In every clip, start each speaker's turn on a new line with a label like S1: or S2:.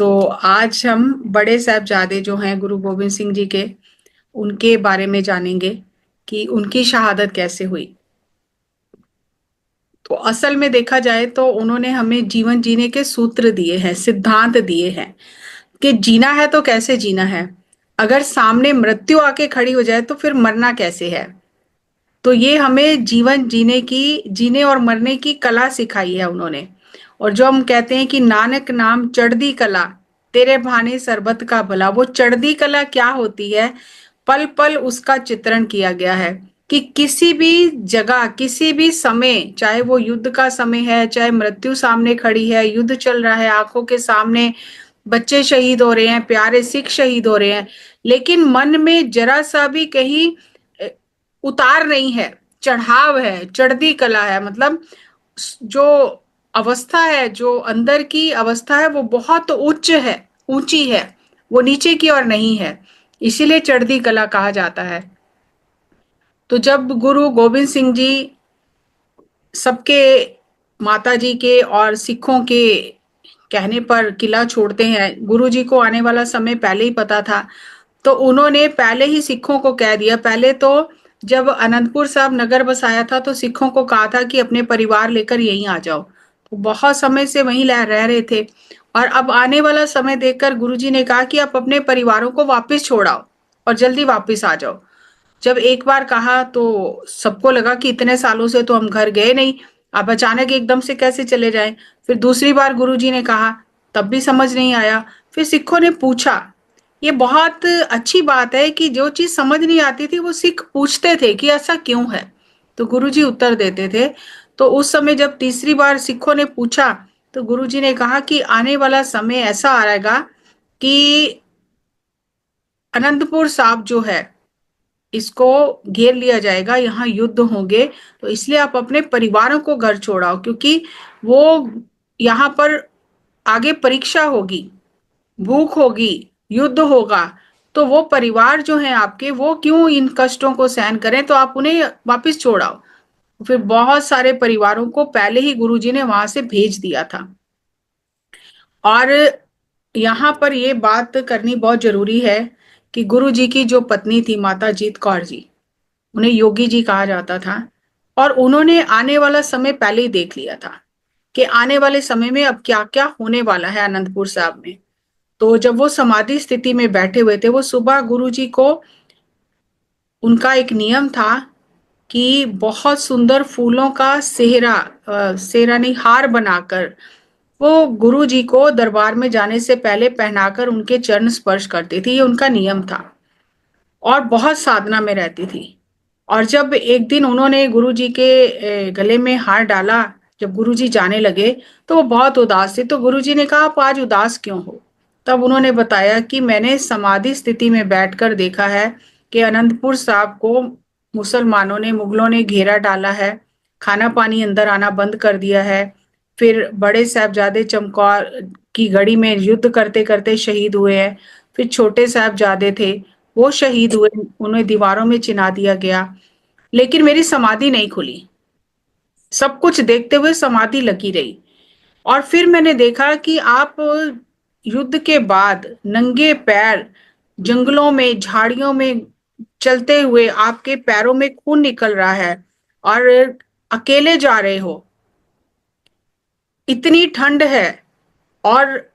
S1: तो आज हम बड़े साहबजादे जो हैं गुरु गोविंद सिंह जी के, उनके बारे में जानेंगे कि उनकी शहादत कैसे हुई। तो असल में देखा जाए तो उन्होंने हमें जीवन जीने के सूत्र दिए हैं, सिद्धांत दिए हैं कि जीना है तो कैसे जीना है। अगर सामने मृत्यु आके खड़ी हो जाए तो फिर मरना कैसे है। तो ये हमें जीवन जीने और मरने की कला सिखाई है उन्होंने। और जो हम कहते हैं कि नानक नाम चढ़दी कला, तेरे भाने सरबत का भला, वो चढ़दी कला क्या होती है, पल पल उसका चित्रण किया गया है कि किसी भी जगह किसी भी समय, चाहे वो युद्ध का समय है, चाहे मृत्यु सामने खड़ी है, युद्ध चल रहा है आंखों के सामने, बच्चे शहीद हो रहे हैं, प्यारे सिख शहीद हो रहे हैं, लेकिन मन में जरा सा भी कहीं उतार नहीं है, चढ़ाव है, चढ़ती कला है। मतलब जो अवस्था है, जो अंदर की अवस्था है, वो बहुत उच्च है, ऊंची है, वो नीचे की ओर नहीं है, इसीलिए चढ़ती कला कहा जाता है। तो जब गुरु गोविंद सिंह जी सबके, माता जी के और सिखों के कहने पर किला छोड़ते हैं, गुरु जी को आने वाला समय पहले ही पता था, तो उन्होंने पहले ही सिखों को कह दिया। पहले तो जब अनंतपुर साहब नगर बसाया था तो सिखों को कहा था कि अपने परिवार लेकर यहीं आ जाओ, तो बहुत समय से वहीं रह रहे थे। और अब आने वाला समय देखकर गुरुजी ने कहा कि आप अपने परिवारों को वापस छोड़ाओ और जल्दी वापस आ जाओ। जब एक बार कहा तो सबको लगा कि इतने सालों से तो हम घर गए नहीं, अब अचानक एकदम से कैसे चले जाएं। फिर दूसरी बार गुरुजी ने कहा, तब भी समझ नहीं आया। फिर सिखों ने पूछा। ये बहुत अच्छी बात है कि जो चीज समझ नहीं आती थी वो सिख पूछते थे कि ऐसा क्यों है, तो गुरुजी उत्तर देते थे। तो उस समय जब तीसरी बार सिखों ने पूछा तो गुरुजी ने कहा कि आने वाला समय ऐसा आएगा कि अनंतपुर साहब जो है इसको घेर लिया जाएगा, यहाँ युद्ध होंगे, तो इसलिए आप अपने परिवारों को घर छोड़ाओ, क्योंकि वो यहाँ पर आगे परीक्षा होगी, भूख होगी, युद्ध होगा, तो वो परिवार जो है आपके, वो क्यों इन कष्टों को सहन करें, तो आप उन्हें वापस छोड़ाओ। फिर बहुत सारे परिवारों को पहले ही गुरुजी ने वहां से भेज दिया था। और यहाँ पर ये बात करनी बहुत जरूरी है कि गुरु जी की जो पत्नी थी माता जीत कौर जी, उन्हें योगी जी कहा जाता था, और उन्होंने आने वाला समय पहले ही देख लिया था कि आने वाले समय में अब क्या क्या होने वाला है आनंदपुर साहब में। तो जब वो समाधि स्थिति में बैठे हुए थे, वो सुबह गुरु जी को, उनका एक नियम था कि बहुत सुंदर फूलों का सेहरा, सेहरा नहीं, हार बनाकर वो गुरु जी को दरबार में जाने से पहले पहनाकर उनके चरण स्पर्श करती थी, ये उनका नियम था। और बहुत साधना में रहती थी। और जब एक दिन उन्होंने गुरु जी के गले में हार डाला, जब गुरु जी जाने लगे तो वो बहुत उदास थे। तो गुरु जी ने कहा, आप आज उदास क्यों हो। तब उन्होंने बताया कि मैंने समाधि स्थिति में बैठकर देखा है कि अनंतपुर साहब को मुसलमानों ने, मुगलों ने घेरा डाला है, खाना पानी अंदर आना बंद कर दिया है। फिर बड़े साहबजादे चमकौर की गढ़ी में युद्ध करते करते शहीद हुए हैं। फिर छोटे साहबजादे थे, वो शहीद हुए, उन्हें दीवारों में चिना दिया गया, लेकिन मेरी समाधि नहीं खुली। सब कुछ देखते हुए समाधि लगी रही। और फिर मैंने देखा कि आप युद्ध के बाद नंगे पैर जंगलों में, झाड़ियों में चलते हुए, आपके पैरों में खून निकल रहा है और अकेले जा रहे हो, इतनी ठंड है और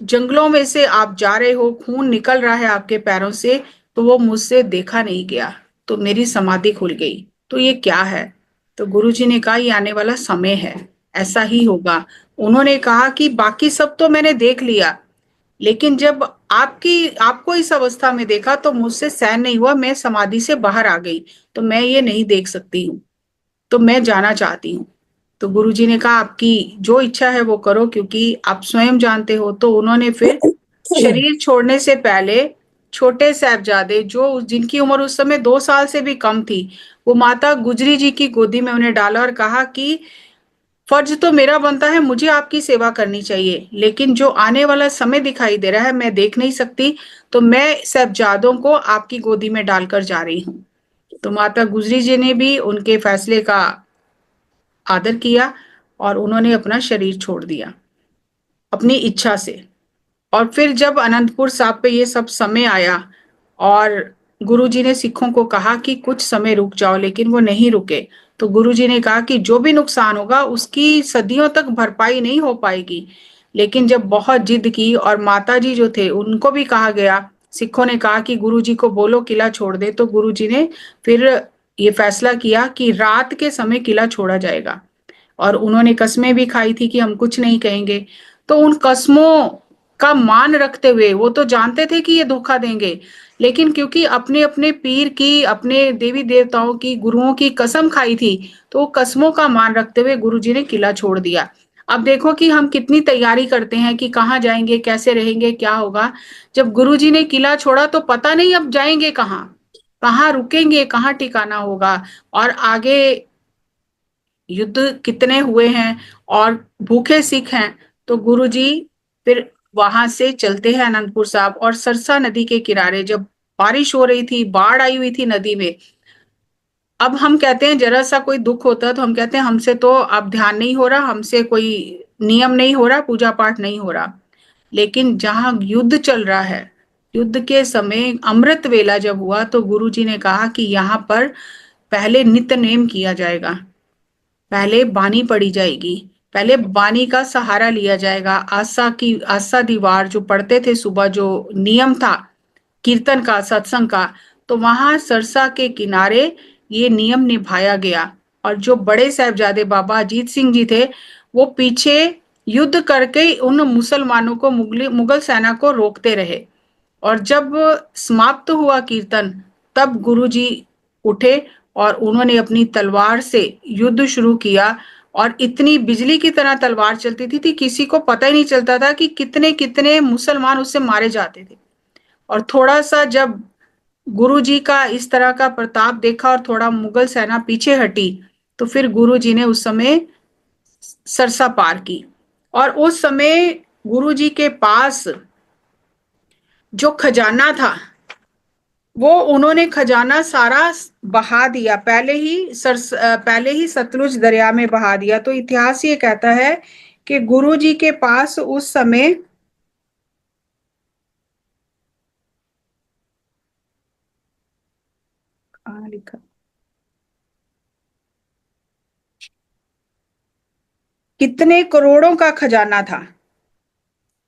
S1: जंगलों में से आप जा रहे हो, खून निकल रहा है आपके पैरों से, तो वो मुझसे देखा नहीं गया, तो मेरी समाधि खुल गई। तो ये क्या है। तो गुरुजी ने कहा, ये आने वाला समय है, ऐसा ही होगा। उन्होंने कहा कि बाकी सब तो मैंने देख लिया, लेकिन जब आपको इस अवस्था में देखा तो मुझसे सहन नहीं हुआ, मैं समाधि से बाहर आ गई, तो मैं ये नहीं देख सकती हूँ, तो मैं जाना चाहती हूँ। तो गुरुजी ने कहा, आपकी जो इच्छा है वो करो, क्योंकि आप स्वयं जानते हो। तो उन्होंने फिर शरीर छोड़ने से पहले छोटे साहबजादे, जो जिनकी उम्र उस समय 2 साल से भी कम थी, वो माता गुजरी जी की गोदी में उन्हें डाला और कहा कि फर्ज तो मेरा बनता है, मुझे आपकी सेवा करनी चाहिए, लेकिन जो आने वाला समय दिखाई दे रहा है मैं देख नहीं सकती, तो मैं साहबजादों को आपकी गोदी में डालकर जा रही हूँ। तो माता गुजरी जी ने भी उनके फैसले का आदर किया और उन्होंने अपना शरीर छोड़ दिया अपनी इच्छा से। और फिर जब अनंतपुर साहब पे ये सब समय आया और गुरुजी ने सिखों को कहा कि कुछ समय रुक जाओ, लेकिन वो नहीं रुके। तो गुरुजी ने कहा कि जो भी नुकसान होगा उसकी सदियों तक भरपाई नहीं हो पाएगी। लेकिन जब बहुत जिद की और माता जी जो थे उनको भी कहा गया, सिखों ने कहा कि गुरुजी को बोलो किला छोड़ दे, तो गुरुजी ने फिर ये फैसला किया कि रात के समय किला छोड़ा जाएगा। और उन्होंने कस्में भी खाई थी कि हम कुछ नहीं कहेंगे। तो उन कस्मों का मान रखते हुए, वो तो जानते थे कि ये धोखा देंगे, लेकिन क्योंकि अपने अपने पीर की, अपने देवी देवताओं की, गुरुओं की कसम खाई थी, तो वो कस्मों का मान रखते हुए गुरुजी ने किला छोड़ दिया। अब देखो कि हम कितनी तैयारी करते हैं कि कहाँ जाएंगे, कैसे रहेंगे, क्या होगा। जब गुरुजी ने किला छोड़ा तो पता नहीं अब जाएंगे कहाँ, कहाँ रुकेंगे, कहाँ ठिकाना होगा, और आगे युद्ध कितने हुए हैं, और भूखे सिख हैं। तो गुरुजी फिर वहां से चलते हैं अनंतपुर साहब, और सरसा नदी के किनारे जब बारिश हो रही थी, बाढ़ आई हुई थी नदी में। अब हम कहते हैं जरा सा कोई दुख होता है तो हम कहते हैं हमसे तो अब ध्यान नहीं हो रहा, हमसे कोई नियम नहीं हो रहा, पूजा पाठ नहीं हो रहा। लेकिन जहां युद्ध चल रहा है, युद्ध के समय अमृत वेला जब हुआ, तो गुरुजी ने कहा कि यहाँ पर पहले नित्य नेम किया जाएगा, पहले बानी पढ़ी जाएगी, पहले बानी का सहारा लिया जाएगा। आसा दीवार जो पढ़ते थे सुबह, जो नियम था कीर्तन का, सत्संग का, तो वहां सरसा के किनारे ये नियम निभाया गया। और जो बड़े साहबजादे बाबा अजीत सिंह जी थे, वो पीछे युद्ध करके उन मुसलमानों को, मुगल सेना को रोकते रहे। और जब समाप्त हुआ कीर्तन, तब गुरुजी उठे और उन्होंने अपनी तलवार से युद्ध शुरू किया। और इतनी बिजली की तरह तलवार चलती थी किसी को पता ही नहीं चलता था कि कितने कितने मुसलमान उससे मारे जाते थे। और थोड़ा सा जब गुरुजी का इस तरह का प्रताप देखा और थोड़ा मुगल सेना पीछे हटी, तो फिर गुरुजी ने उस समय सरसा पार की। और उस समय गुरुजी के पास जो खजाना था, वो उन्होंने खजाना सारा बहा दिया, पहले ही सतलुज दरिया में बहा दिया। तो इतिहास ये कहता है कि गुरुजी के पास उस समय कहाँ लिखा, कितने करोड़ों का खजाना था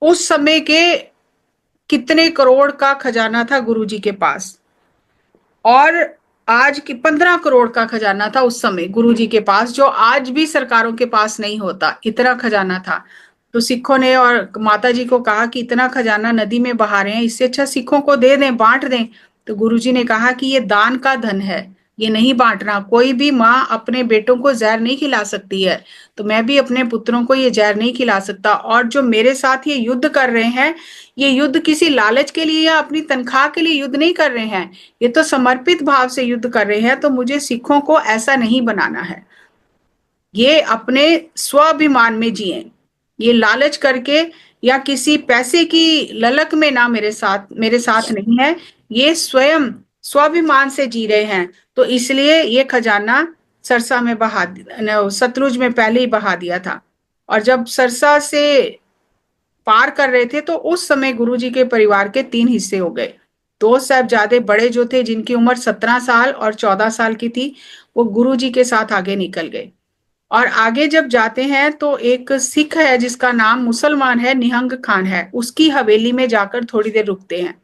S1: उस समय के, कितने करोड़ का खजाना था गुरुजी के पास। और आज की 15 करोड़ का खजाना था उस समय गुरुजी के पास, जो आज भी सरकारों के पास नहीं होता, इतना खजाना था। तो सिखों ने और माता जी को कहा कि इतना खजाना नदी में बहा रहे हैं, इससे अच्छा सिखों को दे दें, बांट दें। तो गुरुजी ने कहा कि ये दान का धन है, ये नहीं बांटना। कोई भी माँ अपने बेटों को जहर नहीं खिला सकती है, तो मैं भी अपने पुत्रों को ये जहर नहीं खिला सकता। और जो मेरे साथ ये युद्ध कर रहे हैं, ये युद्ध किसी लालच के लिए या अपनी तनख्वाह के लिए युद्ध नहीं कर रहे हैं, ये तो समर्पित भाव से युद्ध कर रहे हैं। तो मुझे सिखों को ऐसा नहीं बनाना है, ये अपने स्वाभिमान में जिए, ये लालच करके या किसी पैसे की ललक में ना, मेरे साथ नहीं है। ये स्वयं स्वाभिमान से जी रहे हैं। तो इसलिए ये खजाना सरसा में सतलुज में पहले ही बहा दिया था। और जब सरसा से पार कर रहे थे, तो उस समय गुरुजी के परिवार के 3 हिस्से हो गए। दो साहबजादे बड़े जो थे, जिनकी उम्र 17 साल और 14 साल की थी, वो गुरुजी के साथ आगे निकल गए। और आगे जब जाते हैं तो एक सिख है जिसका नाम मुसलमान है, निहंग खान है, उसकी हवेली में जाकर थोड़ी देर रुकते हैं।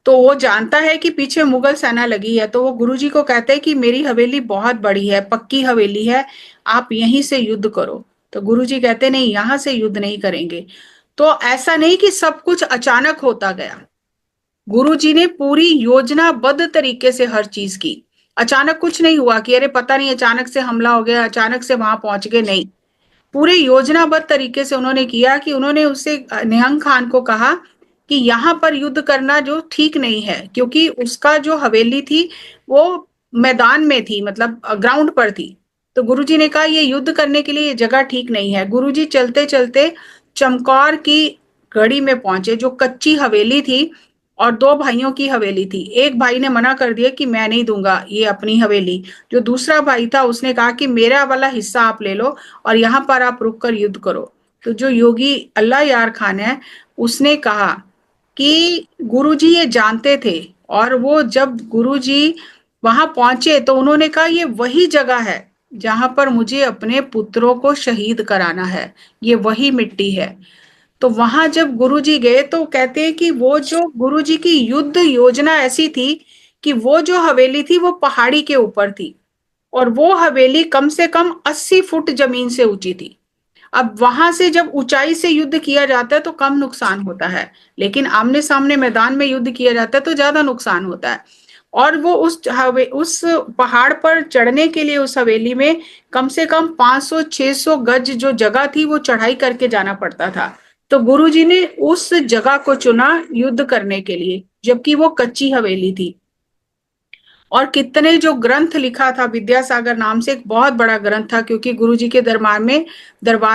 S1: तो वो जानता है कि पीछे मुगल सेना लगी है, तो वो गुरुजी को कहते हैं कि मेरी हवेली बहुत बड़ी है, पक्की हवेली है, आप यहीं से युद्ध करो। तो गुरुजी कहते नहीं, यहां से युद्ध नहीं करेंगे। तो ऐसा नहीं कि सब कुछ अचानक होता गया, गुरुजी ने पूरी योजनाबद्ध तरीके से हर चीज की। अचानक कुछ नहीं हुआ कि अरे पता नहीं अचानक से हमला हो गया, अचानक से वहां पहुंच गए, नहीं। पूरे योजनाबद्ध तरीके से उन्होंने किया कि उन्होंने उससे निहंग खान को कहा कि यहाँ पर युद्ध करना जो ठीक नहीं है, क्योंकि उसका जो हवेली थी वो मैदान में थी, मतलब ग्राउंड पर थी। तो गुरुजी ने कहा ये युद्ध करने के लिए ये जगह ठीक नहीं है। गुरुजी चलते चलते चमकौर की गढ़ी में पहुंचे, जो कच्ची हवेली थी और दो भाइयों की हवेली थी। एक भाई ने मना कर दिया कि मैं नहीं दूंगा ये अपनी हवेली। जो दूसरा भाई था उसने कहा कि मेरा वाला हिस्सा आप ले लो और यहाँ पर आप रुक कर युद्ध करो। तो जो योगी अल्लाह यार खान है, उसने कहा कि गुरुजी ये जानते थे, और वो जब गुरुजी वहां पहुंचे तो उन्होंने कहा ये वही जगह है जहां पर मुझे अपने पुत्रों को शहीद कराना है, ये वही मिट्टी है। तो वहां जब गुरुजी गए तो कहते हैं कि वो जो गुरुजी की युद्ध योजना ऐसी थी कि वो जो हवेली थी वो पहाड़ी के ऊपर थी, और वो हवेली कम से कम 80 फुट जमीन से ऊंची थी। अब वहां से जब ऊंचाई से युद्ध किया जाता है तो कम नुकसान होता है, लेकिन आमने सामने मैदान में युद्ध किया जाता है तो ज्यादा नुकसान होता है। और वो उस पहाड़ पर चढ़ने के लिए उस हवेली में कम से कम 500-600 गज जो जगह थी वो चढ़ाई करके जाना पड़ता था। तो गुरुजी ने उस जगह को चुना युद्ध करने के लिए, जबकि वो कच्ची हवेली थी। और कितने जो ग्रंथ लिखा था, विद्यासागर नाम से एक बहुत बड़ा ग्रंथ था, क्योंकि गुरुजी के दरबार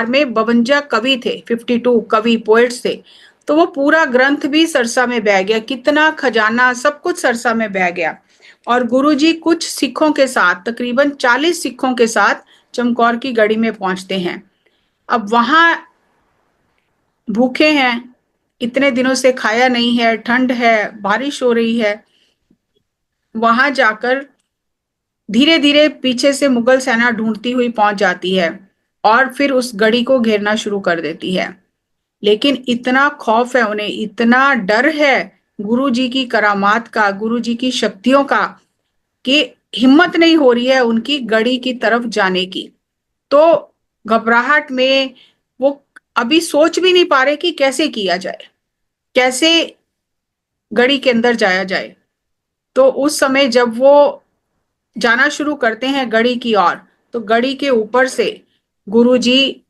S1: में 52 कवि थे, 52 कवि पोएट्स थे। तो वो पूरा ग्रंथ भी सरसा में बह गया, कितना खजाना सब कुछ सरसा में बह गया। और गुरुजी कुछ सिखों के साथ, तकरीबन 40 सिखों के साथ चमकौर की गढ़ी में पहुंचते हैं। अब वहां भूखे हैं, इतने दिनों से खाया नहीं है, ठंड है, बारिश हो रही है। वहां जाकर धीरे धीरे पीछे से मुगल सेना ढूंढती हुई पहुंच जाती है, और फिर उस गढ़ी को घेरना शुरू कर देती है। लेकिन इतना खौफ है उन्हें, इतना डर है गुरु जी की करामात का, गुरु जी की शक्तियों का, कि हिम्मत नहीं हो रही है उनकी गढ़ी की तरफ जाने की। तो घबराहट में वो अभी सोच भी नहीं पा रहे कि कैसे किया जाए, कैसे गढ़ी के अंदर जाया जाए। तो उस समय जब वो जाना शुरू करते हैं गढ़ी की ओर, तो गढ़ी के ऊपर से गुरुजी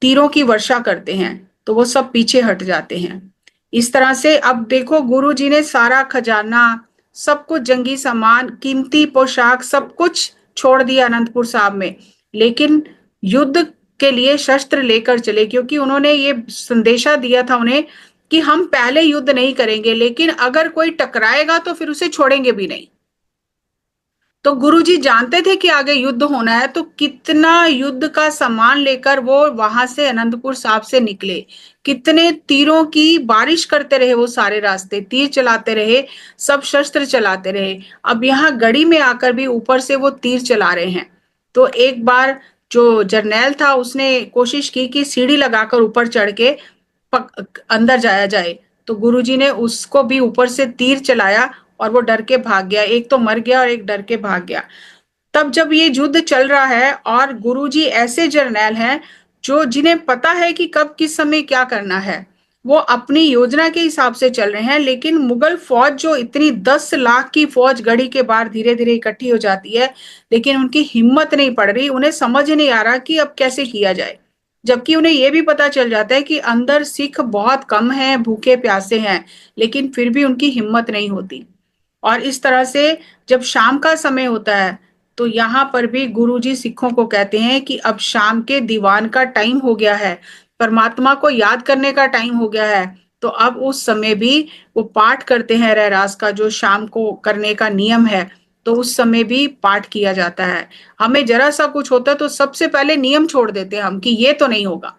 S1: तीरों की वर्षा करते हैं, तो वो सब पीछे हट जाते हैं। इस तरह से अब देखो, गुरुजी ने सारा खजाना, सब कुछ, जंगी सामान, कीमती पोशाक, सब कुछ छोड़ दिया अनंतपुर साहब में, लेकिन युद्ध के लिए शस्त्र लेकर चले, क्योंकि उन्होंने ये संदेशा दिया था उन्हें कि हम पहले युद्ध नहीं करेंगे, लेकिन अगर कोई टकराएगा तो फिर उसे छोड़ेंगे भी नहीं। तो गुरुजी जानते थे कि आगे युद्ध होना है, तो कितना युद्ध का सामान लेकर वो वहां से अनंतपुर साहिब से निकले, कितने तीरों की बारिश करते रहे, वो सारे रास्ते तीर चलाते रहे, सब शस्त्र चलाते रहे। अब यहाँ गढ़ी में आकर भी ऊपर से वो तीर चला रहे हैं। तो एक बार जो जरनैल था उसने कोशिश की कि सीढ़ी लगाकर ऊपर चढ़ के अंदर जाया जाए, तो गुरुजी ने उसको भी ऊपर से तीर चलाया, और वो डर के भाग गया, एक तो मर गया और एक डर के भाग गया। तब जब ये युद्ध चल रहा है, और गुरुजी ऐसे जर्नैल हैं जो जिन्हें पता है कि कब किस समय क्या करना है, वो अपनी योजना के हिसाब से चल रहे हैं, लेकिन मुगल फौज जो इतनी 10 लाख की फौज गढ़ी के बाहर धीरे धीरे इकट्ठी हो जाती है, लेकिन उनकी हिम्मत नहीं पड़ रही, उन्हें समझ नहीं आ रहा कि अब कैसे किया जाए। जबकि उन्हें यह भी पता चल जाता है कि अंदर सिख बहुत कम हैं, भूखे प्यासे हैं, लेकिन फिर भी उनकी हिम्मत नहीं होती। और इस तरह से जब शाम का समय होता है, तो यहाँ पर भी गुरुजी सिखों को कहते हैं कि अब शाम के दीवान का टाइम हो गया है, परमात्मा को याद करने का टाइम हो गया है। तो अब उस समय भी वो पाठ करते हैं रहरास का, जो शाम को करने का नियम है, तो उस समय भी पाठ किया जाता है। हमें जरा सा कुछ होता है तो सबसे पहले नियम छोड़ देते हैं हम कि ये तो नहीं होगा।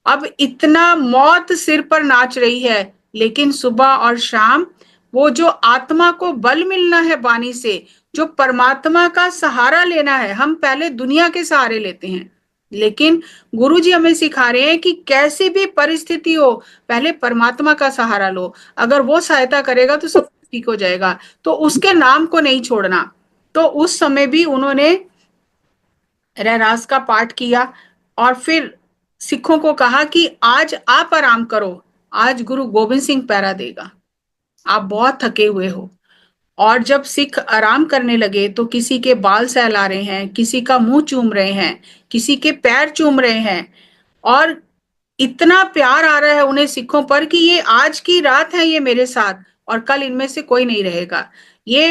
S1: अब इतना मौत सिर पर नाच रही है, लेकिन सुबह और शाम वो जो आत्मा को बल मिलना है वाणी से, जो परमात्मा का सहारा लेना है, हम पहले दुनिया के सहारे लेते हैं, लेकिन गुरुजी हमें सिखा रहे हैं कि कैसी भी परिस्थिति हो, पहले परमात्मा का सहारा लो, अगर वो सहायता करेगा तो सब ठीक हो जाएगा, तो उसके नाम को नहीं छोड़ना। तो उस समय भी उन्होंने रहरास का पाठ किया, और फिर सिखों को कहा कि आज आप आराम करो, आज गुरु गोविंद सिंह पहरा देगा, आप बहुत थके हुए हो। और जब सिख आराम करने लगे तो किसी के बाल सहला रहे हैं, किसी का मुंह चूम रहे हैं, किसी के पैर चूम रहे हैं, और इतना प्यार आ रहा है उन्हें सिखों पर कि ये आज की रात है ये मेरे साथ, और कल इनमें से कोई नहीं रहेगा, ये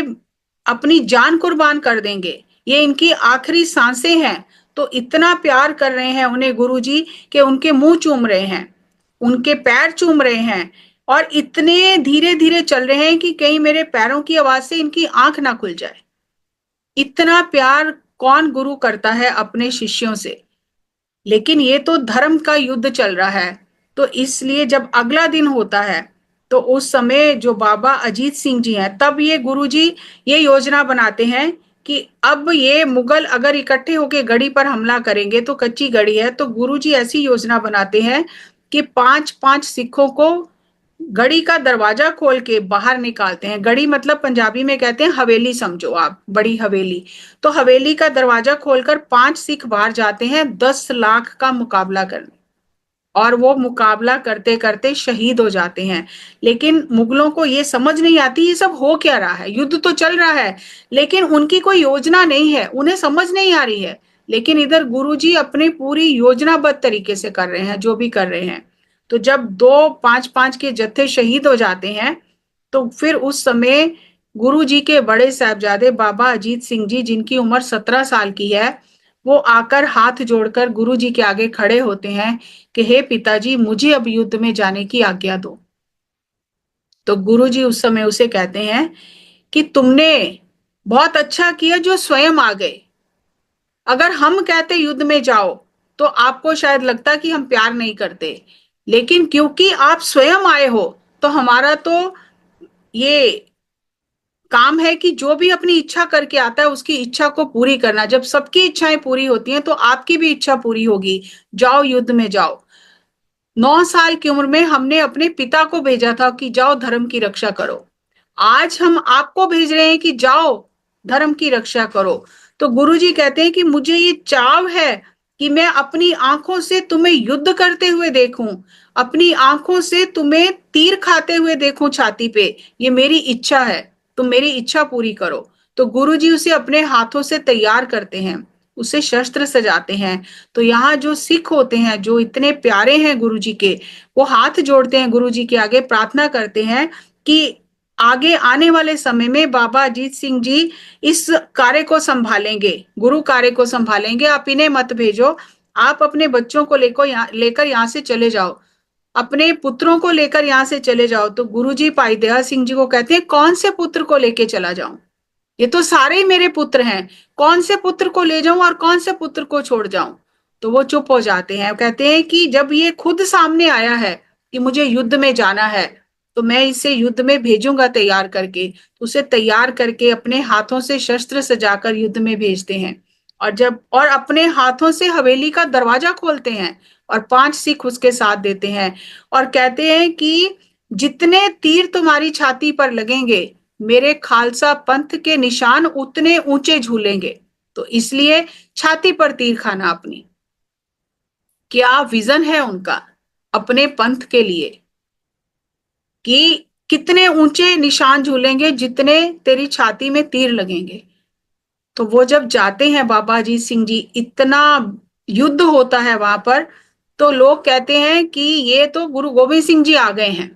S1: अपनी जान कुर्बान कर देंगे, ये इनकी आखिरी सांसें हैं। तो इतना प्यार कर रहे हैं उन्हें गुरुजी कि उनके मुंह चूम रहे हैं, उनके पैर चूम रहे हैं, और इतने धीरे धीरे चल रहे हैं कि कहीं मेरे पैरों की आवाज से इनकी आंख ना खुल जाए। इतना प्यार कौन गुरु करता है अपने शिष्यों से। लेकिन ये तो धर्म का युद्ध चल रहा है। तो इसलिए जब अगला दिन होता है, तो उस समय जो बाबा अजीत सिंह जी हैं, तब ये गुरुजी ये योजना बनाते हैं कि अब ये मुगल अगर इकट्ठे होके गढ़ी पर हमला करेंगे तो कच्ची गढ़ी है, तो गुरुजी ऐसी योजना बनाते हैं कि पांच पांच सिखों को गढ़ी का दरवाजा खोल के बाहर निकालते हैं। गढ़ी मतलब पंजाबी में कहते हैं हवेली, समझो आप, बड़ी हवेली। तो हवेली का दरवाजा खोलकर पांच सिख बाहर जाते हैं 10 लाख का मुकाबला करने, और वो मुकाबला करते करते शहीद हो जाते हैं। लेकिन मुगलों को ये समझ नहीं आती ये सब हो क्या रहा है, युद्ध तो चल रहा है लेकिन उनकी कोई योजना नहीं है, उन्हें समझ नहीं आ रही है। लेकिन इधर गुरुजी अपनी पूरी योजनाबद्ध तरीके से कर रहे हैं जो भी कर रहे हैं। तो जब दो पांच पांच के जत्थे शहीद हो जाते हैं, तो फिर उस समय गुरु जी के बड़े साहबजादे बाबा अजीत सिंह जी, जिनकी उम्र 17 साल की है, वो आकर हाथ जोड़कर गुरु जी के आगे खड़े होते हैं कि हे पिताजी, मुझे अब युद्ध में जाने की आज्ञा दो। तो गुरु जी उस समय उसे कहते हैं कि तुमने बहुत अच्छा किया जो स्वयं आ गए। अगर हम कहते युद्ध में जाओ तो आपको शायद लगता कि हम प्यार नहीं करते, लेकिन क्योंकि आप स्वयं आए हो, तो हमारा तो ये काम है कि जो भी अपनी इच्छा करके आता है उसकी इच्छा को पूरी करना। जब सबकी इच्छाएं पूरी होती हैं तो आपकी भी इच्छा पूरी होगी। जाओ, युद्ध में जाओ। 9 साल की उम्र में हमने अपने पिता को भेजा था कि जाओ धर्म की रक्षा करो, आज हम आपको भेज रहे हैं कि जाओ धर्म की रक्षा करो। तो गुरुजी कहते हैं कि मुझे ये चाव है कि मैं अपनी आंखों से तुम्हें युद्ध करते हुए देखूं, अपनी आंखों से तुम्हें तीर खाते हुए देखूं छाती पे, ये मेरी इच्छा है, तुम मेरी इच्छा पूरी करो। तो गुरुजी उसे अपने हाथों से तैयार करते हैं, उसे शस्त्र सजाते हैं। तो यहाँ जो सिख होते हैं जो इतने प्यारे हैं गुरु जी के, वो हाथ जोड़ते हैं गुरु जी के आगे, प्रार्थना करते हैं कि आगे आने वाले समय में बाबा अजीत सिंह जी इस कार्य को संभालेंगे, गुरु कार्य को संभालेंगे, आप इन्हें मत भेजो, आप अपने बच्चों को लेकर यहाँ से चले जाओ, अपने पुत्रों को लेकर यहाँ से चले जाओ। तो गुरु जी भाई दया सिंह जी को कहते हैं कौन से पुत्र को लेके चला जाऊं, ये तो सारे ही मेरे पुत्र हैं, कौन से पुत्र को ले जाऊं और कौन से पुत्र को छोड़ जाऊं। तो वो चुप हो जाते हैं, कहते हैं कि जब ये खुद सामने आया है कि मुझे युद्ध में जाना है, तो मैं इसे युद्ध में भेजूंगा तैयार करके। तो उसे तैयार करके अपने हाथों से शस्त्र सजाकर युद्ध में भेजते हैं, और अपने हाथों से हवेली का दरवाजा खोलते हैं और पांच सिख उसके साथ देते हैं, और कहते हैं कि जितने तीर तुम्हारी छाती पर लगेंगे, मेरे खालसा पंथ के निशान उतने ऊंचे झूलेंगे। तो इसलिए छाती पर तीर खाना अपनी, क्या विजन है उनका अपने पंथ के लिए, कि कितने ऊंचे निशान झूलेंगे जितने तेरी छाती में तीर लगेंगे। तो वो जब जाते हैं बाबा अजीत सिंह जी, इतना युद्ध होता है वहां पर, तो लोग कहते हैं कि ये तो गुरु गोविंद सिंह जी आ गए हैं।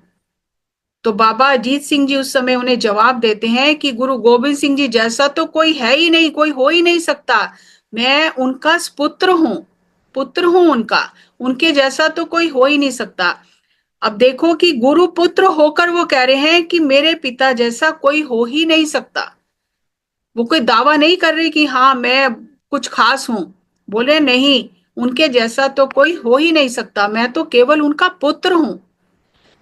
S1: तो बाबा अजीत सिंह जी उस समय उन्हें जवाब देते हैं कि गुरु गोविंद सिंह जी जैसा तो कोई है ही नहीं, कोई हो ही नहीं सकता, मैं उनका पुत्र हूं, पुत्र हूं उनका, उनके जैसा तो कोई हो ही नहीं सकता। अब देखो कि गुरु पुत्र होकर वो कह रहे हैं कि मेरे पिता जैसा कोई हो ही नहीं सकता। वो कोई दावा नहीं कर रही कि हाँ मैं कुछ खास हूं, बोले नहीं, उनके जैसा तो कोई हो ही नहीं सकता, मैं तो केवल उनका पुत्र हूं,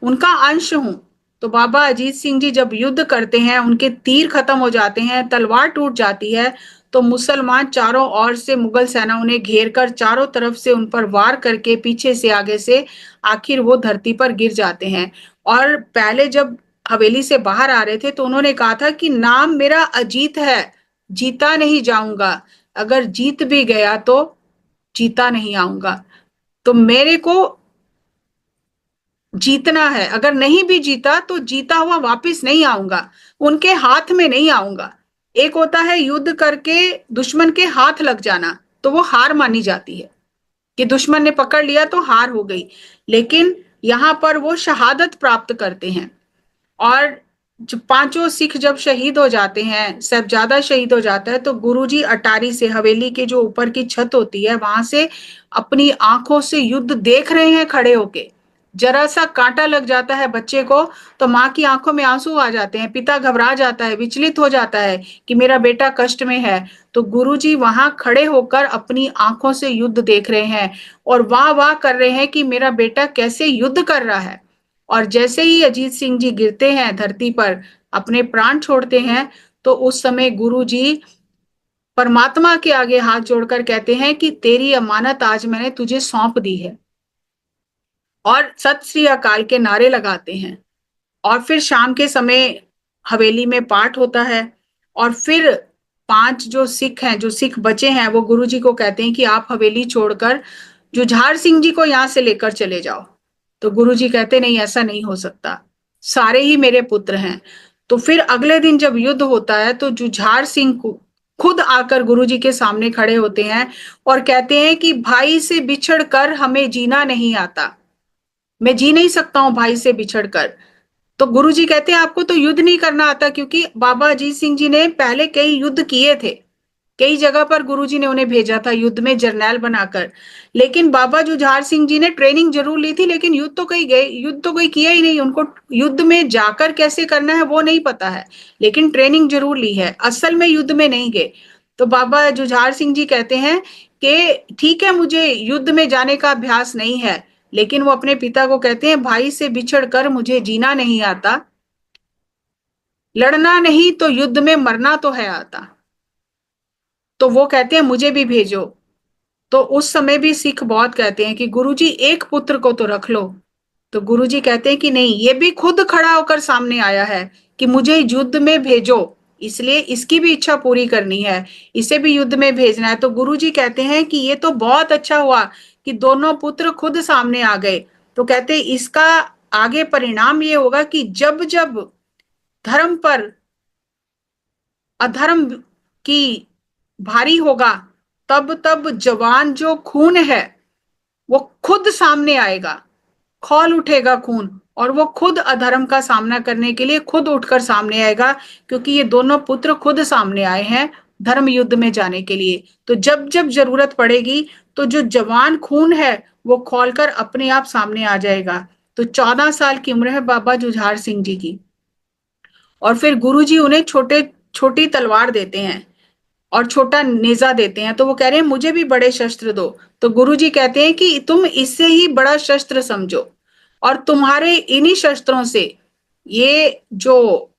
S1: उनका अंश हूं। तो बाबा अजीत सिंह जी जब युद्ध करते हैं, उनके तीर खत्म हो जाते हैं, तलवार टूट जाती है, तो मुसलमान चारों ओर से मुगल सेना उन्हें घेर कर चारों तरफ से उन पर वार करके पीछे से आगे से आखिर वो धरती पर गिर जाते हैं। और पहले जब हवेली से बाहर आ रहे थे तो उन्होंने कहा था कि नाम मेरा अजीत है, जीता नहीं जाऊंगा, अगर जीत भी गया तो जीता नहीं आऊंगा, तो मेरे को जीतना है, अगर नहीं भी जीता तो जीता हुआ वापस नहीं आऊंगा, उनके हाथ में नहीं आऊंगा। एक होता है युद्ध करके दुश्मन के हाथ लग जाना, तो वो हार मानी जाती है कि दुश्मन ने पकड़ लिया तो हार हो गई, लेकिन यहाँ पर वो शहादत प्राप्त करते हैं। और जो पांचों सिख जब शहीद हो जाते हैं, साहबजादा शहीद हो जाता है, तो गुरुजी अटारी से, हवेली के जो ऊपर की छत होती है वहां से अपनी आंखों से युद्ध देख रहे हैं खड़े होके, जरा सा कांटा लग जाता है बच्चे को तो माँ की आंखों में आंसू आ जाते हैं, पिता घबरा जाता है, विचलित हो जाता है कि मेरा बेटा कष्ट में है। तो गुरुजी वहां खड़े होकर अपनी आंखों से युद्ध देख रहे हैं और वाह वाह कर रहे हैं कि मेरा बेटा कैसे युद्ध कर रहा है। और जैसे ही अजीत सिंह जी गिरते हैं धरती पर, अपने प्राण छोड़ते हैं, तो उस समय गुरुजी परमात्मा के आगे हाथ जोड़कर कहते हैं कि तेरी अमानत आज मैंने तुझे सौंप दी है, और सत श्री अकाल के नारे लगाते हैं। और फिर शाम के समय हवेली में पाठ होता है, और फिर 5 जो सिख हैं, जो सिख बचे हैं, वो गुरुजी को कहते हैं कि आप हवेली छोड़कर जुझार सिंह जी को यहां से लेकर चले जाओ। तो गुरुजी कहते नहीं, ऐसा नहीं हो सकता, सारे ही मेरे पुत्र हैं। तो फिर अगले दिन जब युद्ध होता है तो जुझार सिंह खुद आकर गुरुजी के सामने खड़े होते हैं और कहते हैं कि भाई से बिछड़ कर हमें जीना नहीं आता, मैं जी नहीं सकता हूं भाई से बिछड़ कर। तो गुरुजी कहते हैं आपको तो युद्ध नहीं करना आता, क्योंकि बाबा अजीत सिंह जी ने पहले कई युद्ध किए थे, कई जगह पर गुरुजी ने उन्हें भेजा था युद्ध में जर्नैल बनाकर। लेकिन बाबा जुझार सिंह जी ने ट्रेनिंग जरूर ली थी, लेकिन युद्ध तो कोई किया ही नहीं, उनको युद्ध में जाकर कैसे करना है वो नहीं पता है, लेकिन ट्रेनिंग जरूर ली है, असल में युद्ध में नहीं गए। तो बाबा जुझार सिंह जी कहते हैं कि ठीक है, मुझे युद्ध में जाने का अभ्यास नहीं है, लेकिन वो अपने पिता को कहते हैं भाई से बिछड़ कर मुझे जीना नहीं आता, लड़ना नहीं तो युद्ध में मरना तो है आता। तो वो कहते हैं मुझे भी भेजो। तो उस समय भी सिख बहुत कहते हैं कि गुरुजी एक पुत्र को तो रख लो। तो गुरुजी कहते हैं कि नहीं, ये भी खुद खड़ा होकर सामने आया है कि मुझे युद्ध में भेजो, इसलिए इसकी भी इच्छा पूरी करनी है, इसे भी युद्ध में भेजना है। तो गुरुजी कहते हैं कि ये तो बहुत अच्छा हुआ कि दोनों पुत्र खुद सामने आ गए। तो कहते हैं इसका आगे परिणाम ये होगा कि जब जब धर्म पर अधर्म की भारी होगा, तब तब जवान जो खून है वो खुद सामने आएगा, खौल उठेगा खून, और वो खुद अधर्म का सामना करने के लिए खुद उठकर सामने आएगा, क्योंकि ये दोनों पुत्र खुद सामने आए हैं धर्म युद्ध में जाने के लिए। तो जब जब जरूरत पड़ेगी तो जो जवान खून है वो खौलकर अपने आप सामने आ जाएगा। तो 14 साल की उम्र है बाबा जुझार सिंह जी की, और फिर गुरुजी उन्हें छोटी तलवार देते हैं और छोटा नेजा देते हैं। तो वो कह रहे हैं मुझे भी बड़े शस्त्र दो। तो गुरुजी कहते हैं कि तुम इससे ही बड़ा शस्त्र समझो, और तुम्हारे इन्हीं शस्त्रों से ये जो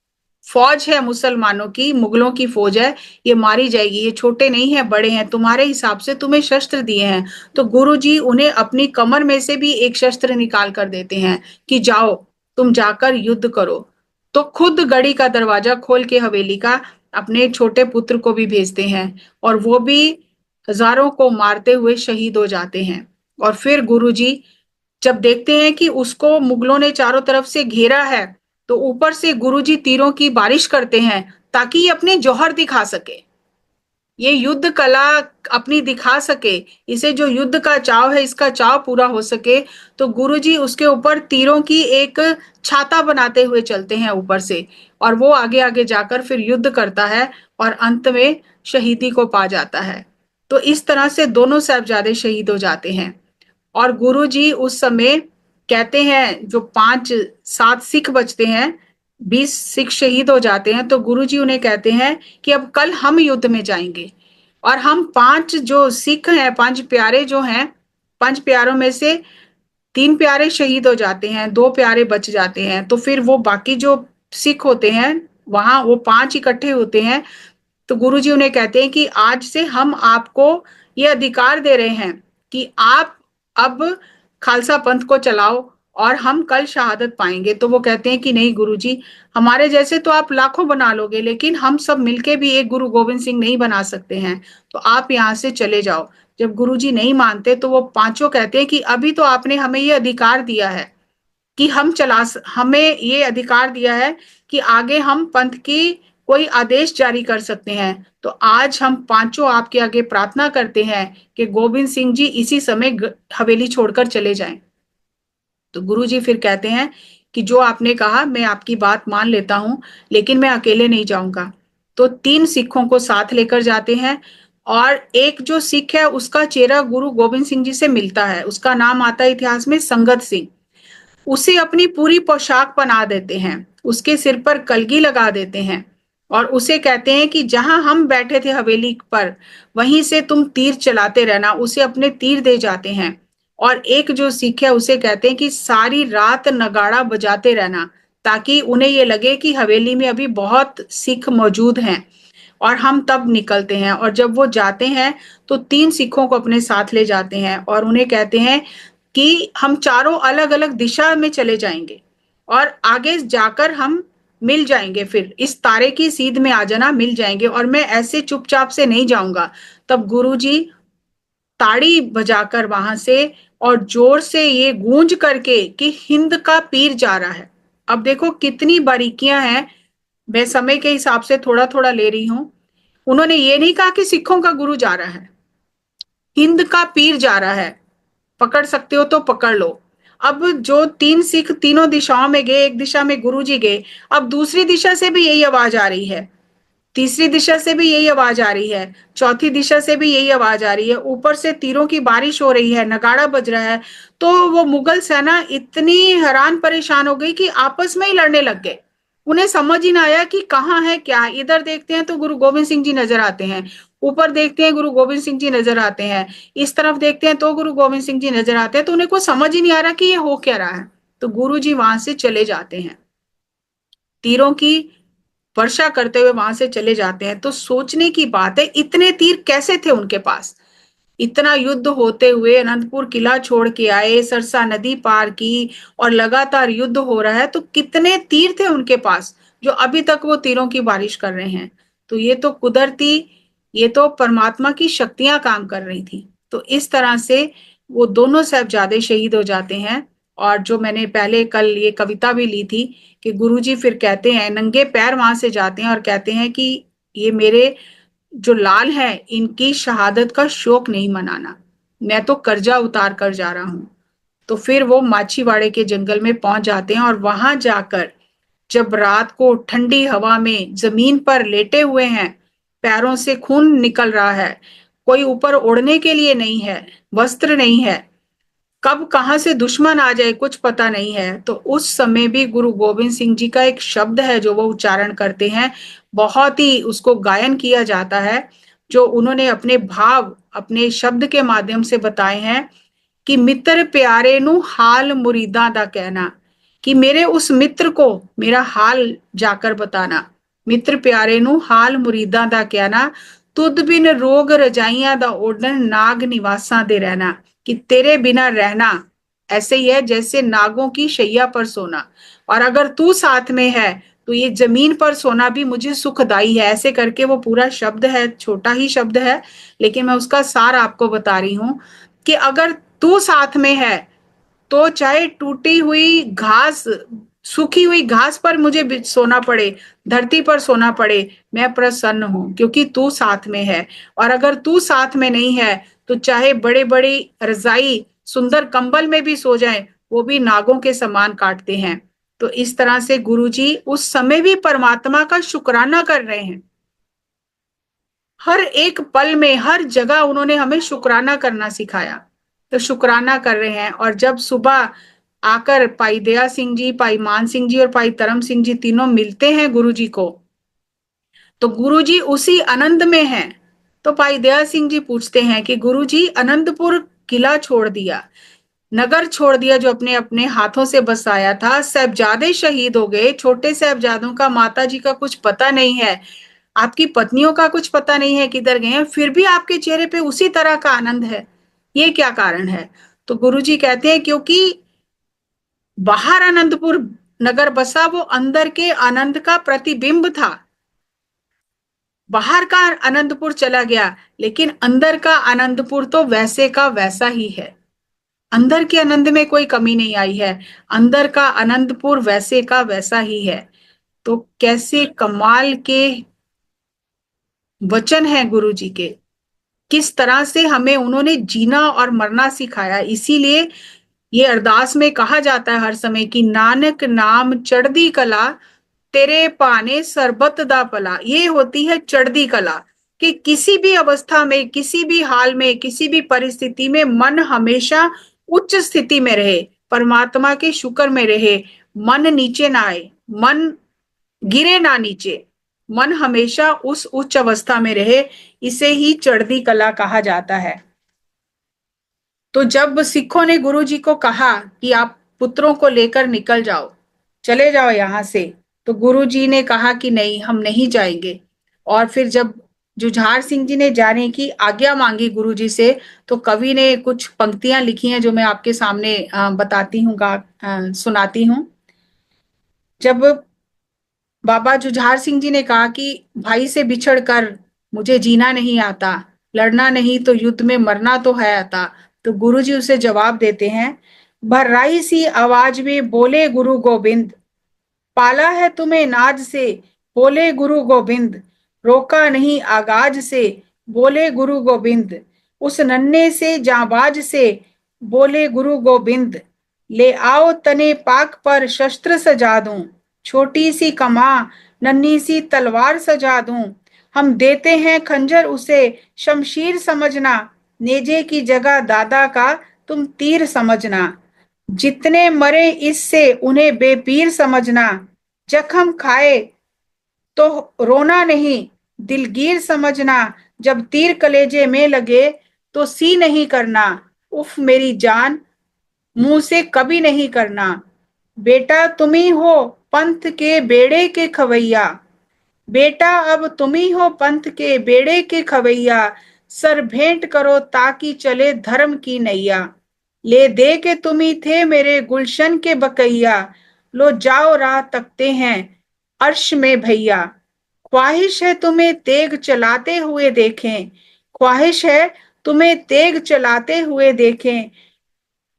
S1: फौज है मुसलमानों की, मुगलों की फौज है, ये मारी जाएगी। ये छोटे नहीं है, बड़े हैं, तुम्हारे हिसाब से तुम्हें शस्त्र दिए हैं। तो गुरुजी उन्हें अपनी कमर में से भी एक शस्त्र निकाल कर देते हैं कि जाओ, तुम जाकर युद्ध करो। तो खुद गढ़ी का दरवाजा खोल के हवेली का अपने छोटे पुत्र को भी भेजते हैं, और वो भी हजारों को मारते हुए शहीद हो जाते हैं। और फिर गुरुजी जब देखते हैं कि उसको मुगलों ने चारों तरफ से घेरा है, तो ऊपर से गुरुजी तीरों की बारिश करते हैं ताकि ये अपने जौहर दिखा सके, ये युद्ध कला अपनी दिखा सके, इसे जो युद्ध का चाव है इसका चाव पूरा हो सके। तो गुरुजी उसके ऊपर तीरों की एक छाता बनाते हुए चलते हैं ऊपर से, और वो आगे आगे जाकर फिर युद्ध करता है और अंत में शहीदी को पा जाता है। तो इस तरह से दोनों साहबजादे शहीद हो जाते हैं। और गुरुजी उस समय कहते हैं, जो 5-7 सिख बचते हैं, 20 सिख शहीद हो जाते हैं, तो गुरुजी उन्हें कहते हैं कि अब कल हम युद्ध में जाएंगे, और हम 5 जो सिख हैं, 5 प्यारे जो हैं, 5 प्यारों में से 3 प्यारे शहीद हो जाते हैं, 2 प्यारे बच जाते हैं। तो फिर वो बाकी जो सिख होते हैं वहां, वो 5 इकट्ठे होते हैं। तो गुरुजी उन्हें कहते हैं कि आज से हम आपको ये अधिकार दे रहे हैं कि आप अब खालसा पंथ को चलाओ, और हम कल शहादत पाएंगे। तो वो कहते हैं कि नहीं गुरुजी, हमारे जैसे तो आप लाखों बना लोगे, लेकिन हम सब मिलके भी एक गुरु गोविंद सिंह नहीं बना सकते हैं, तो आप यहाँ से चले जाओ। जब गुरुजी नहीं मानते तो वो पांचों कहते हैं कि अभी तो आपने हमें ये अधिकार दिया है कि हमें ये अधिकार दिया है कि आगे हम पंथ की कोई आदेश जारी कर सकते हैं, तो आज हम पांचों आपके आगे प्रार्थना करते हैं कि गोविंद सिंह जी इसी समय हवेली छोड़कर चले जाएं। तो गुरु जी फिर कहते हैं कि जो आपने कहा मैं आपकी बात मान लेता हूं, लेकिन मैं अकेले नहीं जाऊंगा। तो 3 सिखों को साथ लेकर जाते हैं, और एक जो सिख है उसका चेहरा गुरु गोविंद सिंह जी से मिलता है, उसका नाम आता है इतिहास में संगत सिंह। उसे अपनी पूरी पोशाक पहना देते हैं, उसके सिर पर कलगी लगा देते हैं और उसे कहते हैं कि जहां हम बैठे थे हवेली पर, वहीं से तुम तीर चलाते रहना। उसे अपने तीर दे जाते हैं और एक जो सिख है उसे कहते हैं कि सारी रात नगाड़ा बजाते रहना, ताकि उन्हें ये लगे कि हवेली में अभी बहुत सिख मौजूद हैं और हम तब निकलते हैं। और जब वो जाते हैं तो 3 सिखों को अपने साथ ले जाते हैं और उन्हें कहते हैं कि हम चारों अलग अलग दिशा में चले जाएंगे और आगे जाकर हम मिल जाएंगे, फिर इस तारे की सीध में आ जाना, मिल जाएंगे और मैं ऐसे चुपचाप से नहीं जाऊंगा। तब गुरुजी ताड़ी बजाकर वहां से और जोर से ये गूंज करके कि हिंद का पीर जा रहा है। अब देखो कितनी बारीकियां हैं, मैं समय के हिसाब से थोड़ा थोड़ा ले रही हूं। उन्होंने ये नहीं कहा कि सिखों का गुरु जा रहा है, हिंद का पीर जा रहा है, पकड़ सकते हो तो पकड़ लो। अब जो 3 सिख तीनों दिशाओं में गए, एक दिशा में गुरुजी गए, अब दूसरी दिशा से भी यही आवाज आ रही है, तीसरी दिशा से भी यही आवाज आ रही है, चौथी दिशा से भी यही आवाज आ रही है, ऊपर से तीरों की बारिश हो रही है, नगाड़ा बज रहा है। तो वो मुगल सेना इतनी हैरान परेशान हो गई कि आपस में ही लड़ने लग गए। उन्हें समझ ही ना आया कि कहाँ है क्या। इधर देखते हैं तो गुरु गोविंद सिंह जी नजर आते हैं, ऊपर देखते हैं गुरु गोविंद सिंह जी नजर आते हैं, इस तरफ देखते हैं तो गुरु गोविंद सिंह जी नजर आते हैं। तो उन्हें कुछ समझ ही नहीं आ रहा कि ये हो क्या रहा है। तो गुरु जी वहां से चले जाते हैं, तीरों की वर्षा करते हुए वहां से चले जाते हैं। तो सोचने की बात है, इतने तीर कैसे थे उनके पास। इतना युद्ध होते हुए अनंतपुर किला छोड़ के आए, सरसा नदी पार की और लगातार युद्ध हो रहा है, तो कितने तीर थे उनके पास जो अभी तक वो तीरों की बारिश कर रहे हैं। तो ये तो कुदरती, ये तो परमात्मा की शक्तियां काम कर रही थी। तो इस तरह से वो दोनों साहबजादे शहीद हो जाते हैं। और जो मैंने पहले कल ये कविता भी ली थी कि गुरुजी फिर कहते हैं, नंगे पैर वहां से जाते हैं और कहते हैं कि ये मेरे जो लाल हैं, इनकी शहादत का शोक नहीं मनाना, मैं तो कर्जा उतार कर जा रहा हूं। तो फिर वो माछीवाड़े के जंगल में पहुंच जाते हैं और वहां जाकर जब रात को ठंडी हवा में जमीन पर लेटे हुए हैं, पैरों से खून निकल रहा है, कोई ऊपर ओढ़ने के लिए नहीं है, वस्त्र नहीं है, कब कहां से दुश्मन आ जाए कुछ पता नहीं है। तो उस समय भी गुरु गोविंद सिंह जी का एक शब्द है जो वो उच्चारण करते हैं, बहुत ही उसको गायन किया जाता है, जो उन्होंने अपने भाव अपने शब्द के माध्यम से बताए हैं कि मित्र प्यारे नु हाल मुरीदा दा कहना, कि मेरे उस मित्र को मेरा हाल जाकर बताना। मित्र प्यारे नु हाल मुरीदा दा कहना, तुद बिन रोग रजाइयां दा ओढ़न नाग निवासा दे रहना, कि तेरे बिना रहना ऐसे ही है जैसे नागों की शैया पर सोना, और अगर तू साथ में है तो ये जमीन पर सोना भी मुझे सुखदाई है। ऐसे करके वो पूरा शब्द है, छोटा ही शब्द है, लेकिन मैं उसका सार आपको बता रही हूं कि अगर तू साथ में है तो चाहे टूटी हुई घास, सूखी हुई घास पर मुझे सोना पड़े, धरती पर सोना पड़े, मैं प्रसन्न हूं क्योंकि तू साथ में है। और अगर तू साथ में नहीं है तो चाहे बड़े बड़ी रजाई सुंदर कंबल में भी सो जाए, वो भी नागों के समान काटते हैं। तो इस तरह से गुरुजी उस समय भी परमात्मा का शुक्राना कर रहे हैं। हर एक पल में हर जगह उन्होंने हमें शुक्राना करना सिखाया। तो शुक्राना कर रहे हैं। और जब सुबह आकर भाई दया सिंह जी, भाई मान सिंह जी और भाई धर्म सिंह जी तीनों मिलते हैं गुरु जी को, तो गुरु जी उसी आनंद में हैं। तो भाई दया सिंह जी पूछते हैं कि गुरु जी अनंतपुर किला छोड़ दिया, नगर छोड़ दिया जो अपने अपने हाथों से बसाया था, साहबजादे शहीद हो गए, छोटे साहबजादों का माता जी का कुछ पता नहीं है, आपकी पत्नियों का कुछ पता नहीं है किधर गए हैं, फिर भी आपके चेहरे पे उसी तरह का आनंद है, ये क्या कारण है। तो गुरुजी कहते हैं क्योंकि बाहर आनंदपुर नगर बसा, वो अंदर के आनंद का प्रतिबिंब था। बाहर का आनंदपुर चला गया लेकिन अंदर का आनंदपुर तो वैसे का वैसा ही है। अंदर के आनंद में कोई कमी नहीं आई है, अंदर का आनंदपुर वैसे का वैसा ही है। तो कैसे कमाल के वचन है गुरु जी के, किस तरह से हमें उन्होंने जीना और मरना सिखाया। इसीलिए ये अरदास में कहा जाता है हर समय कि नानक नाम चढ़दी कला, तेरे पाने सरबत दा पला। ये होती है चढ़दी कला, कि किसी भी अवस्था में, किसी भी हाल में, किसी भी परिस्थिति में मन हमेशा उच्च स्थिति में रहे, परमात्मा के शुक्र में रहे, मन नीचे ना आए, मन गिरे ना नीचे, मन हमेशा उस उच्च अवस्था में रहे, इसे ही चढ़ती कला कहा जाता है। तो जब सिखों ने गुरु जी को कहा कि आप पुत्रों को लेकर निकल जाओ, चले जाओ यहां से, तो गुरु जी ने कहा कि नहीं, हम नहीं जाएंगे। और फिर जब जुझार सिंह जी ने जाने की आज्ञा मांगी गुरु जी से, तो कवि ने कुछ पंक्तियां लिखी हैं जो मैं आपके सामने बताती हूँ, सुनाती हूँ। जब बाबा जुझार सिंह जी ने कहा कि भाई से बिछड़कर मुझे जीना नहीं आता, लड़ना नहीं तो युद्ध में मरना तो है आता, तो गुरु जी उसे जवाब देते हैं, भर्राई सी आवाज में बोले गुरु गोविंद, पाला है तुम्हें नाज से, बोले गुरु गोविंद, रोका नहीं आगाज से, बोले गुरु गोविंद, उस नन्हे से जाबाज से, बोले गुरु गोविंद, ले आओ तने पाक पर शस्त्र सजा दूं, छोटी सी कमा नन्ही सी तलवार सजा दूं, हम देते हैं खंजर उसे शमशीर समझना, नेजे की जगह दादा का तुम तीर समझना, जितने मरे इससे उन्हें बेपीर समझना, जख्म खाए तो रोना नहीं दिलगीर समझना, जब तीर कलेजे में लगे तो सी नहीं करना, उफ मेरी जान मुंह से कभी नहीं करना, बेटा तुम ही हो पंथ के बेड़े के खवैया, बेटा अब तुम ही हो पंथ के बेड़े के खवैया, सर भेंट करो ताकि चले धर्म की नैया, ले दे के तुम ही थे मेरे गुलशन के बकैया, लो जाओ राह तकते हैं अर्श में भैया, ख्वाहिश है तुम्हें तेग चलाते हुए देखें, ख्वाहिश है तुम्हें तेग चलाते हुए देखें,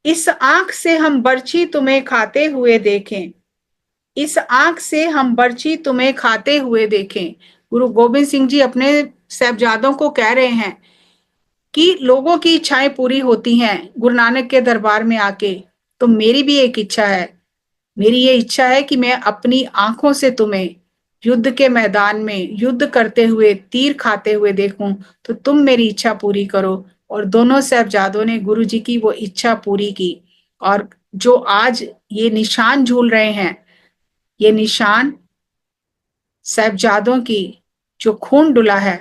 S1: इस आंख से हम बर्छी तुम्हें खाते हुए देखें, इस आंख से हम बर्छी तुम्हें खाते हुए देखें। गुरु गोविंद सिंह जी अपने साहबजादों को कह रहे हैं कि लोगों की इच्छाएं पूरी होती हैं गुरु नानक के दरबार में आके, तो मेरी भी एक इच्छा है, मेरी ये इच्छा है कि मैं अपनी आंखों से तुम्हें युद्ध के मैदान में युद्ध करते हुए तीर खाते हुए देखूं, तो तुम मेरी इच्छा पूरी करो। और दोनों साहबजादों ने गुरु जी की वो इच्छा पूरी की, और जो आज ये निशान झूल रहे हैं, ये निशान साहबजादों की जो खून डुला है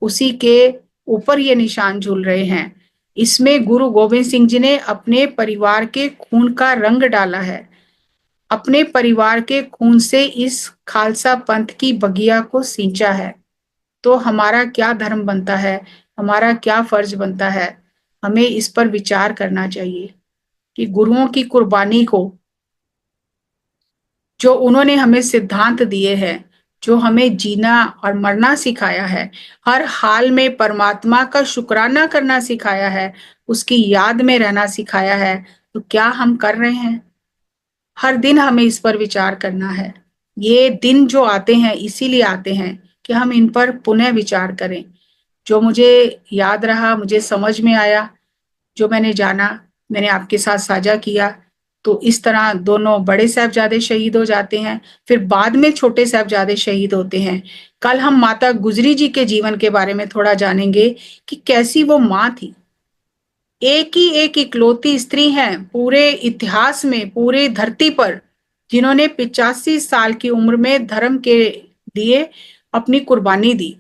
S1: उसी के ऊपर ये निशान झूल रहे हैं। इसमें गुरु गोविंद सिंह जी ने अपने परिवार के खून का रंग डाला है, अपने परिवार के खून से इस खालसा पंथ की बगिया को सींचा है। तो हमारा क्या धर्म बनता है, हमारा क्या फर्ज बनता है, हमें इस पर विचार करना चाहिए कि गुरुओं की कुर्बानी को, जो उन्होंने हमें सिद्धांत दिए हैं, जो हमें जीना और मरना सिखाया है, हर हाल में परमात्मा का शुक्राना करना सिखाया है, उसकी याद में रहना सिखाया है, तो क्या हम कर रहे हैं? हर दिन हमें इस पर विचार करना है। ये दिन जो आते हैं इसीलिए आते हैं कि हम इन पर पुनः विचार करें। जो मुझे याद रहा, मुझे समझ में आया, जो मैंने जाना, मैंने आपके साथ साझा किया। तो इस तरह दोनों बड़े साहबजादे शहीद हो जाते हैं, फिर बाद में छोटे साहबजादे शहीद होते हैं। कल हम माता गुजरी जी के जीवन के बारे में थोड़ा जानेंगे कि कैसी वो माँ थी। एक ही एक इकलौती स्त्री हैं पूरे इतिहास में, पूरे धरती पर, जिन्होंने 85 साल की उम्र में धर्म के लिए अपनी कुर्बानी दी,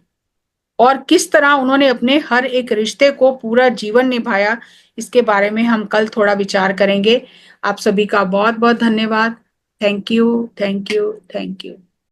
S1: और किस तरह उन्होंने अपने हर एक रिश्ते को पूरा जीवन निभाया। इसके बारे में हम कल थोड़ा विचार करेंगे। आप सभी का बहुत बहुत धन्यवाद। Thank you, thank you, thank you.